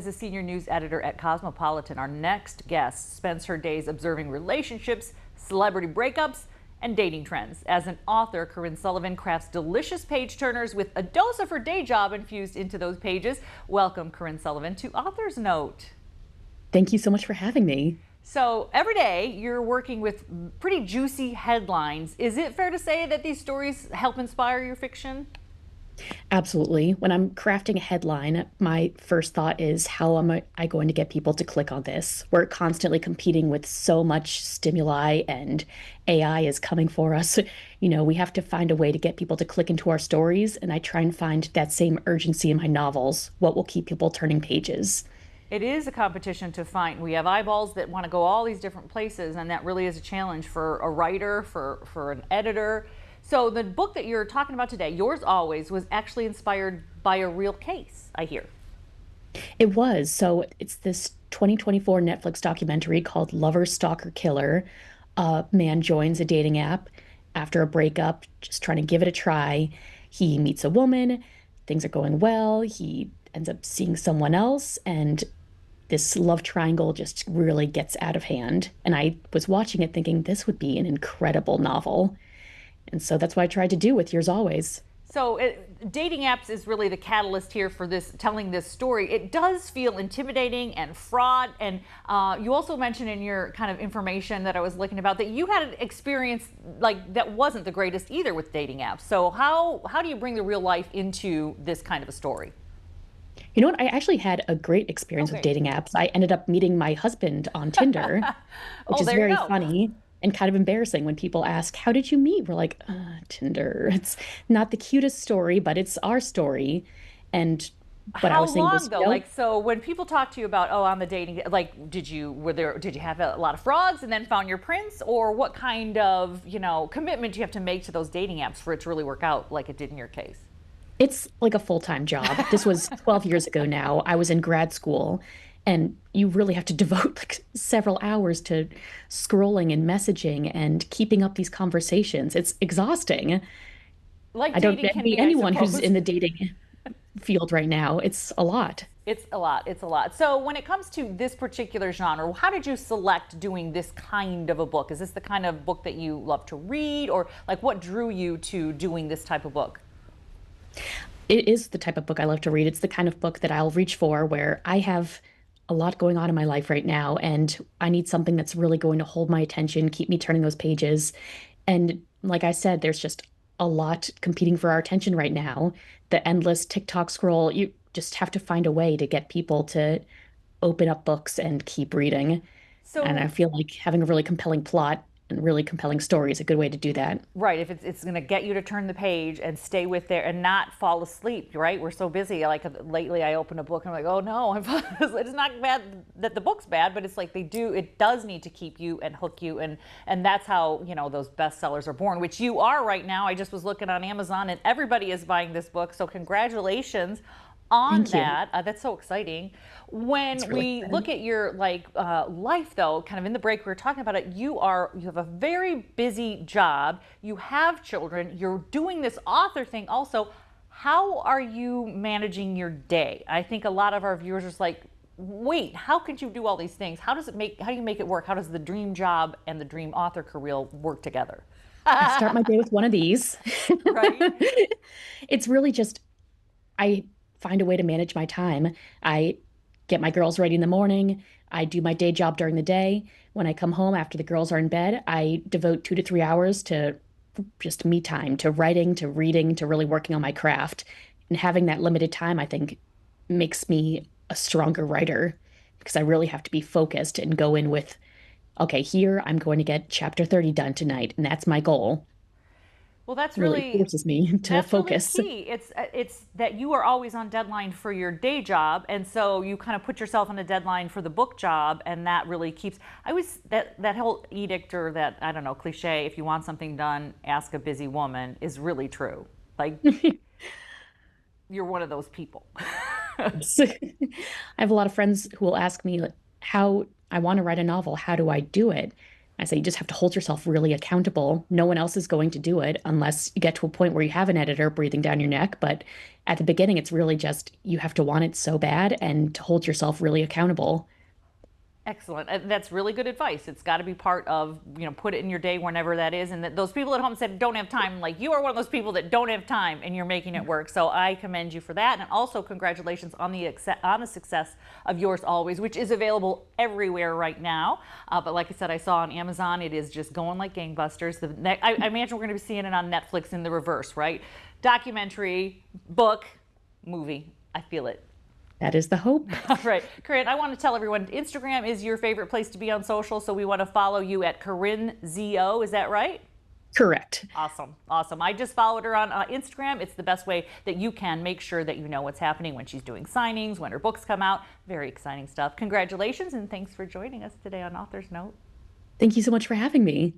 as a senior news editor at Cosmopolitan. Our next guest spends her days observing relationships, celebrity breakups, and dating trends. As an author, Corinne Sullivan crafts delicious page turners with a dose of her day job infused into those pages. Welcome, Corinne Sullivan, to Author's Note. Thank you so much for having me. So every day you're working with pretty juicy headlines. Is it fair to say that these stories help inspire your fiction? Absolutely. When I'm crafting a headline, my first thought is how am I going to get people to click on this? We're constantly competing with so much stimuli and AI is coming for us. We have to find a way to get people to click into our stories, and I try and find that same urgency in my novels. What will keep people turning pages? It is a competition to find. We have eyeballs that want to go all these different places, and that really is a challenge for a writer, for an editor. So the book that you're talking about today, Yours Always, was actually inspired by a real case, I hear. It was. So it's this 2024 Netflix documentary called Lover, Stalker, Killer. A man joins a dating app after a breakup, just trying to give it a try. He meets a woman, things are going well. He ends up seeing someone else, and this love triangle just really gets out of hand. And I was watching it thinking this would be an incredible novel. And so that's what I tried to do with Yours Always. So dating apps is really the catalyst here for this, telling this story. It does feel intimidating and fraud. And you also mentioned in your kind of information that I was looking about that you had an experience like that wasn't the greatest either with dating apps. So how do you bring the real life into this kind of a story? You know what? I actually had a great experience with Okay. dating apps. I ended up meeting my husband on Tinder, which Oh, is there you very go. funny and kind of embarrassing when people ask, "How did you meet?" We're like, Tinder. It's not the cutest story, but it's our story. And what I How was saying long was, though? Like, so when people talk to you about, oh, on the dating, like, did you have a lot of frogs and then found your prince, or what kind of, commitment do you have to make to those dating apps for it to really work out like it did in your case? it's like a full-time job. This was 12 years ago now. I was in grad school, and you really have to devote like several hours to scrolling and messaging and keeping up these conversations. It's exhausting. Like I don't dating can envy be, I anyone who's suppose. in the dating field right now. It's a lot. It's a lot. It's a lot. So when it comes to this particular genre, how did you select doing this kind of a book? Is this the kind of book that you love to read, or like what drew you to doing this type of book? It is the type of book I love to read. It's the kind of book that I'll reach for where I have a lot going on in my life right now, and I need something that's really going to hold my attention, keep me turning those pages. And like I said, there's just a lot competing for our attention right now. The endless TikTok scroll, you just have to find a way to get people to open up books and keep reading. And I So feel like having a really compelling plot and really compelling story is a good way to do that. right, if it's going to get you to turn the page and stay with there and not fall asleep, right? We're so busy. Like lately, I open a book and I'm like, oh no, it's not bad that the book's bad, but it's like it does need to keep you and hook you, and that's how those bestsellers are born, which you are right now. I just was looking on Amazon and everybody is buying this book, so congratulations on Thank you. that. That's so exciting. When It's really we look good. at your life, though, kind of in the break we were talking about it, you have a very busy job. You have children. You're doing this author thing also. How are you managing your day? I think a lot of our viewers are just like, wait, how could you do all these things? How do you make it work? How does the dream job and the dream author career work together? I start my day with one of these. Right? It's really just I find a way to manage my time. I get my girls ready in the morning. I do my day job during the day. When I come home after the girls are in bed, I devote 2 to 3 hours to just me time, to writing, to reading, to really working on my craft. And having that limited time, I think, makes me a stronger writer because I really have to be focused and go in with, okay, here I'm going to get chapter 30 done tonight, and that's my goal. Well, that's It really really forces me to that's really focus. key. It's that you are always on deadline for your day job, and so you kind of put yourself on a deadline for the book job, and that really keeps. I always that whole edict or that I don't know cliche. If you want something done, ask a busy woman is really true. Like you're one of those people. Yes. I have a lot of friends who will ask me like, how I want to write a novel. How do I do it? I say you just have to hold yourself really accountable. No one else is going to do it unless you get to a point where you have an editor breathing down your neck. But at the beginning, it's really just you have to want it so bad and to hold yourself really accountable. Excellent. That's really good advice. It's got to be part of, put it in your day whenever that is. And that those people at home said don't have time, like you are one of those people that don't have time and you're making it work. So I commend you for that. And also congratulations on the success of Yours Always, which is available everywhere right now. But like I said, I saw on Amazon, it is just going like gangbusters. I imagine we're going to be seeing it on Netflix in the reverse, right? Documentary, book, movie. I feel it. That is the hope. All right, Corinne, I want to tell everyone Instagram is your favorite place to be on social, so we want to follow you at Corinne ZO. Is that right? Correct. Awesome. Awesome. I just followed her on Instagram. It's the best way that you can make sure that you know what's happening when she's doing signings, when her books come out. Very exciting stuff. Congratulations, and thanks for joining us today on Author's Note. Thank you so much for having me.